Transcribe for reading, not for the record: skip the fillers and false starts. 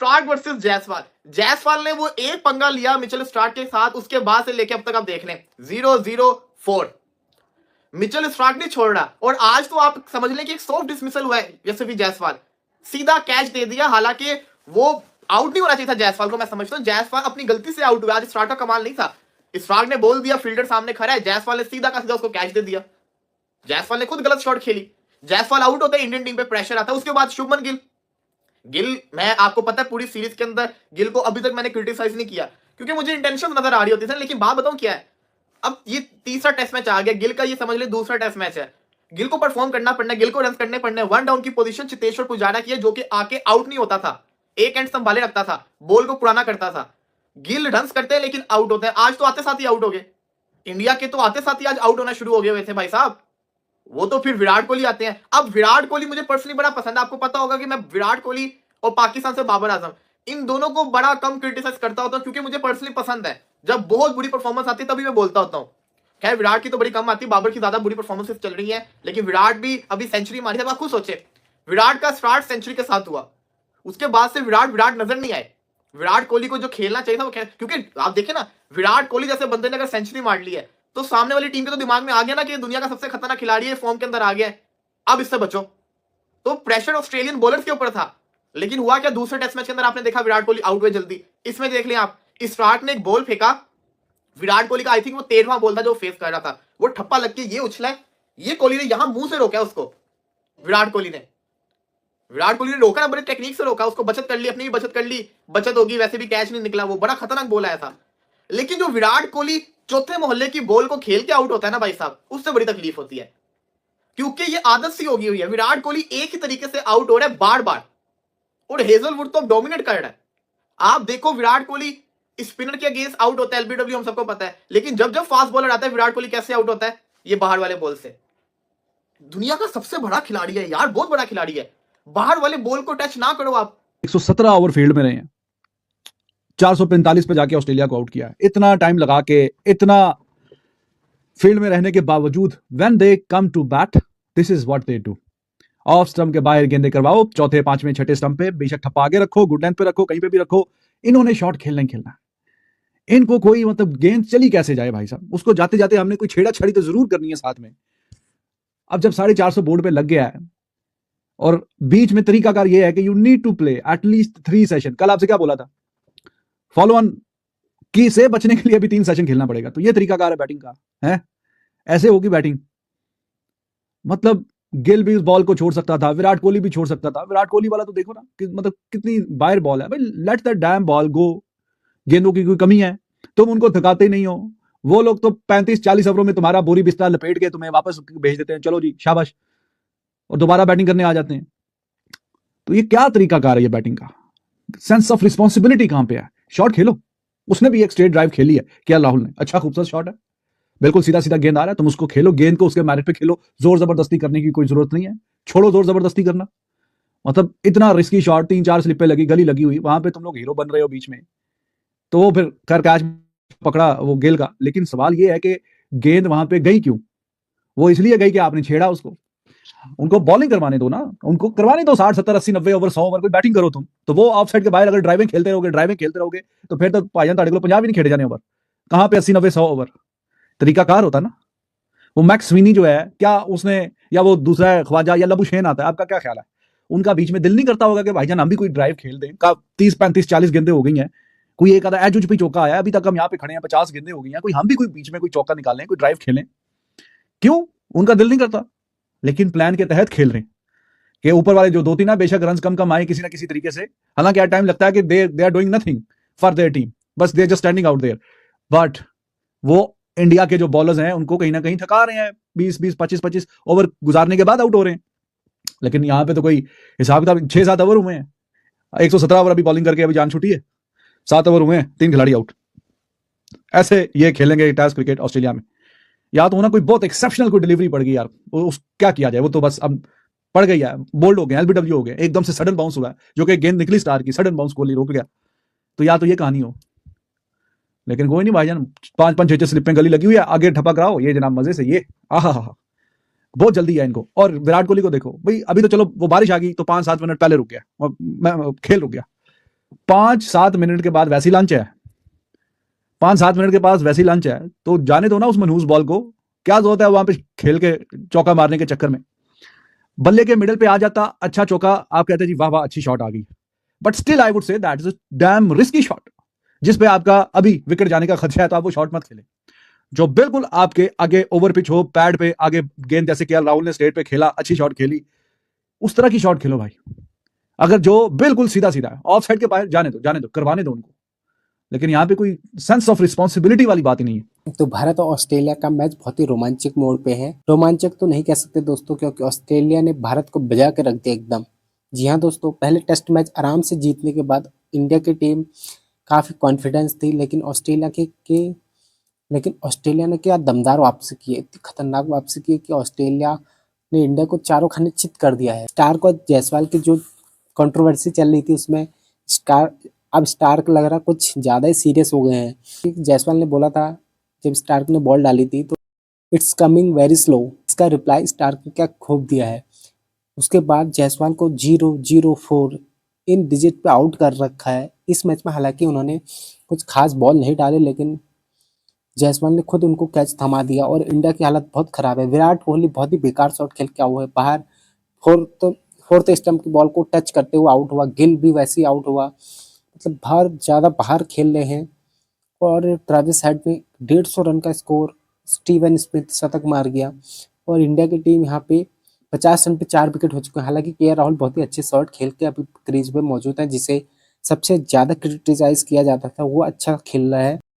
Stark versus Jaiswal. Jaiswal ने वो एक पंगा लिया मिचेल स्टार्क के साथ, उसके बाद से लेके अब तक आप देख लें 0-0-4 मिचेल स्टार्क नहीं छोड़ रहा। और आज तो आप समझ लें कि एक सॉफ्ट डिसमिसल हुआ है यशस्वी जायसवाल, सीधा कैच दे दिया। हालांकि वो आउट नहीं होना चाहिए था जायसवाल को, मैं समझता हूँ जायसवाल अपनी गलती से आउट हुआ। आज स्टार्क का कमाल नहीं था, स्टार्क ने बोल दिया, फील्डर सामने खड़ा है, जायसवाल ने सीधा का सीधा उसको कैच दे दिया। जायसवाल ने खुद गलत शॉट खेली, जायसवाल आउट होता है, इंडियन टीम पे प्रेशर आता है। उसके बाद शुभमन गिल, मैं आपको पता है पूरी सीरीज के अंदर गिल को अभी तक मैंने क्रिटिसाइज नहीं किया क्योंकि मुझे इंटेंशन नजर आ रही होती थी। लेकिन बात बताऊं क्या है, अब ये तीसरा टेस्ट मैच आ गया गिल का, ये समझ ले दूसरा टेस्ट मैच है। गिल को परफॉर्म करना पड़ना, गिल को रन करने पड़ने। वन डाउन की पोजीशन चेतेश्वर पुजारा की है, जो कि आके आउट नहीं होता था, एक एंड संभाले रखता था, बॉल को पुराना करता था। गिल रन करते हैं लेकिन आउट होते हैं। आज तो आते साथ ही आउट हो गए, इंडिया के तो आते साथ ही आज आउट होना शुरू हो गए हुए थे भाई साहब। वो तो फिर विराट कोहली आते हैं। अब विराट कोहली मुझे पर्सनली बड़ा पसंद है, आपको पता होगा कि मैं विराट कोहली और पाकिस्तान से बाबर आजम, इन दोनों को बड़ा कम क्रिटिसाइज करता होता हूं क्योंकि मुझे पर्सनली पसंद है। जब बहुत बुरी परफॉर्मेंस आती है तभी मैं बोलता होता हूं। खैर विराट की तो बड़ी कम आती, बाबर की ज्यादा बुरी परफॉर्मेंस चल रही है, लेकिन विराट भी अभी सेंचुरी मारी है। आप खुद सोचे, विराट का स्टार्ट सेंचुरी के साथ हुआ, उसके बाद से विराट नजर नहीं आए। विराट कोहली को जो खेलना चाहिए था वो क्योंकि आप देखें ना, विराट कोहली जैसे बंदे ने अगर सेंचुरी मार ली है तो सामने वाली टीम के तो दिमाग में आ गया ना कि दुनिया का सबसे खतरनाक खिलाड़ी है, फॉर्म के अंदर आ गया है, अब इससे बचो। तो प्रेशर ऑस्ट्रेलियन बॉलर्स के ऊपर था। लेकिन हुआ क्या, दूसरे टेस्ट मैच के अंदर आपने देखा विराट कोहली आउट हुए जल्दी। इसमें देख लें आप, स्टार्क ने एक बॉल फेंका, विराट कोहली का आई थिंक वो 13वां बॉल था जो फेस कर रहा था, वो ठप्पा लग के ये उछला है, ये कोहली ने यहां मुंह से रोका उसको। विराट कोहली ने रोका ना, बड़े टेक्निक से रोका उसको, बचत कर ली, अपनी भी बचत कर ली, बचत होगी, वैसे भी कैच नहीं निकला, वो बड़ा खतरनाक बॉल आया था। लेकिन जो विराट कोहली चौथे मोहल्ले की बॉल को खेल के आउट होता है ना भाई साहब, उससे बड़ी तकलीफ होती है क्योंकि ये आदत सी होगी हुई है। विराट कोहली एक ही तरीके से आउट हो रहा है बार बार, और हेजलवुड तो डोमिनेट कर रहा है। आप देखो विराट कोहली स्पिनर के अगेंस्ट आउट होता है, एलबीडब्ल्यू हम सबको पता है, लेकिन जब जब फास्ट बॉलर आता है विराट कोहली कैसे आउट होता है, ये बाहर वाले बॉल से। दुनिया का सबसे बड़ा खिलाड़ी है यार, बहुत बड़ा खिलाड़ी है, बाहर वाले बॉल को टच ना करो आप। 117 ओवर फील्ड में रहे हैं, 445 पे जाके ऑस्ट्रेलिया को आउट किया है। इतना टाइम लगा के, इतना फील्ड में रहने के बावजूद, when they come to bat, this is what they do. Off stump के बाहर गेंदे करवाओ, चौथे पांचवें छठे स्टंप पे बेशक ठप्पा आगे रखो, गुड लेंथ पे रखो, कहीं पे भी रखो, इन्होंने शॉट खेलना ही खेलना है। इनको कोई मतलब गेंद चली कैसे जाए भाई साहब, उसको जाते जाते हमने कोई छेड़ा छड़ी तो जरूर करनी है साथ में। अब जब 450 बोर्ड पे लग गया है और बीच में तरीकाकार ये है कि you need to play at least 3 session. कल आपसे क्या बोला था, फॉलो ऑन की से बचने के लिए अभी 3 सेशन खेलना पड़ेगा। तो ये तरीकाकार है बैटिंग का, है ऐसे होगी बैटिंग। मतलब गिल भी उस बॉल को छोड़ सकता था, विराट कोहली भी छोड़ सकता था। विराट कोहली वाला तो देखो ना कि मतलब कितनी बाहर बॉल है भाई, लेट दैट डैम बॉल गो। गेंदों की कोई कमी है, तुम उनको थकाते नहीं हो। वो लोग तो 35-40 ओवरों में तुम्हारा बोरी बिस्तर लपेट के तुम्हें वापस भेज देते हैं, चलो जी शाबाश, और दोबारा बैटिंग करने आ जाते हैं। तो ये क्या तरीकाकार है ये बैटिंग का, सेंस ऑफ रिस्पॉन्सिबिलिटी कहां पे है। शॉट खेलो, उसने भी एक स्ट्रेट ड्राइव खेली है क्या राहुल ने, अच्छा खूबसूरत शॉट है, बिल्कुल सीधा सीधा गेंद आ रहा है, तुम उसको खेलो, गेंद को उसके मैरिट पे खेलो। जोर जबरदस्ती करने की कोई जरूरत नहीं है, छोड़ो जोर जबरदस्ती करना। मतलब इतना रिस्की शॉट, 3-4 स्लिपें लगी, गली लगी हुई, वहां पे तुम लोग हीरो बन रहे हो बीच में। तो वो फिर कर कैच पकड़ा वो गिल का, लेकिन सवाल ये है कि गेंद वहां पे गई क्यों। वो इसलिए गई कि आपने छेड़ा उसको। उनको बॉलिंग करवाने दो ना, उनको करवाने दो 60, 70, 80, 90 ओवर, 100 ओवर, कोई बैटिंग करो तुम। तो वो ऑफ साइड के बाहर अगर ड्राइविंग खेलते रहोगे तो फिर तो भाईजान ताड़े को 50 भी नहीं खेले जाने ओवर, कहां पे 80, 90, 100 ओवर। तरीकाकार होता ना। वो मैक्स स्विनी जो है, क्या उसने, या वो दूसरा ख्वाजा या लबुशेन आता है, आपका क्या ख्याल है, उनका बीच में दिल नहीं करता होगा कि भाईजान हम भी कोई ड्राइव खेल दें। का 30, 35, 40 गेंदे हो गई हैं, कोई एक आधा एज पे चौका आया, अभी तक हम यहाँ पे खड़े हैं, 50 गेंदे हो गई हैं, कोई हम भी कोई बीच में कोई चौका निकालें, कोई ड्राइव खेलें। क्यों उनका दिल नहीं करता, लेकिन प्लान के तहत खेल रहे हैं कि ऊपर वाले जो 2-3 ना बेशक रन कम आए किसी ना किसी तरीके से। हालांकि एट टाइम लगता है कि they are doing nothing for their team, बस they are just standing out there. But वो इंडिया के जो बॉलर्स हैं उनको कहीं ना कहीं थका रहे हैं, 20-20, 25-25 ओवर गुजारने के बाद आउट हो रहे हैं। लेकिन यहाँ पे तो कोई हिसाब किताब, 6-7 ओवर हुए हैं, 117 ओवर अभी बॉलिंग करके अभी जान छुट्टी है, 7 ओवर हुए हैं, 3 खिलाड़ी आउट। ऐसे ये खेलेंगे टेस्ट क्रिकेट ऑस्ट्रेलिया में। या तो ना कोई बहुत एक्सेप्शनल कोई डिलीवरी पड़ गई यार, क्या किया जाए, वो तो बस अब पड़ गई है, बोल्ड हो गए, एलबीडब्ल्यू हो गए, एकदम से सडन बाउंस हुआ है, जो कि गेंद निकली स्टार की, सडन बाउंस कोहली रोक गया। तो या तो ये कहानी हो, लेकिन कोई नहीं भाईजान, 5-5, 6-6 स्लिपें गली लगी हुई है, आगे ठपा कराओ, ये जनाब मजे से, ये आहा बहुत जल्दी है इनको। और विराट कोहली को देखो भाई, अभी तो चलो वो बारिश आ गई तो 5-7 मिनट पहले रुक गया, खेल रुक गया, 5-7 मिनट के बाद वैसी लंच है, 5-7 मिनट के पास वैसी लंच है, तो जाने दो ना उस मनहूस बॉल को। क्या जरूरत है वहां पे खेल के चौका मारने के चक्कर में। बल्ले के मिडल पे आ जाता, अच्छा चौका, आप कहते जी वाह वाह अच्छी शॉट आ गई, but still I would say that is a dam risky shot, जिसपे आपका अभी विकेट जाने का खदशा है, तो आप वो शॉट मत खेलें। जो बिल्कुल आपके आगे ओवर पिच हो, पैड पे आगे गेंद, जैसे केएल राहुल ने स्टेट पे खेला, अच्छी शॉट खेली, उस तरह की शॉट खेलो भाई। अगर जो बिल्कुल सीधा सीधा है, ऑफ साइड के बाहर जाने दो, करवाने दो उनको, लेकिन यहाँ पे कोई सेंस ऑफ रिस्पॉन्सिबिलिटी वाली बात ही नहीं है। तो भारत और ऑस्ट्रेलिया का मैच बहुत ही रोमांचक मोड़ पे है। रोमांचक तो नहीं कह सकते दोस्तों, क्योंकि ऑस्ट्रेलिया ने भारत को बजा के रख दिया एकदम। जी हाँ दोस्तों, पहले टेस्ट मैच आराम से जीतने के बाद इंडिया की टीम काफ़ी कॉन्फिडेंस थी, लेकिन ऑस्ट्रेलिया ने क्या दमदार वापसी की है, इतनी खतरनाक वापसी की है कि ऑस्ट्रेलिया ने इंडिया को चारों खाने चित कर दिया है। स्टार्क और जायसवाल की जो कंट्रोवर्सी चल रही थी, उसमें स्टार्क लग रहा कुछ ज़्यादा ही सीरियस हो गए हैं। जायसवाल ने बोला था जब स्टार्क ने बॉल डाली थी, तो इट्स कमिंग वेरी स्लो, इसका रिप्लाई स्टार्क ने क्या खूब दिया है। उसके बाद जायसवाल को 0-0-4 इन डिजिट पे आउट कर रखा है इस मैच में। हालांकि उन्होंने कुछ खास बॉल नहीं डाले, लेकिन जायसवाल ने खुद उनको कैच थमा दिया और इंडिया की हालत बहुत खराब है। विराट कोहली बहुत ही बेकार शॉट खेल के हुआ है बाहर, फोर्थ स्टंप की बॉल को टच करते हुए आउट हुआ। गिल भी वैसे ही आउट हुआ, मतलब बाहर खेल रहे हैं। और ट्रेविस हेड ने 150 रन का स्कोर, स्टीवन स्मिथ शतक मार गया और इंडिया की टीम यहाँ पे 50 रन पे 4 विकेट हो चुके हैं। हालांकि केएल राहुल बहुत ही अच्छे शॉट खेल के अभी क्रीज पे मौजूद है, जिसे सबसे ज़्यादा क्रिटिसाइज किया जाता था, वो अच्छा खेल रहा है।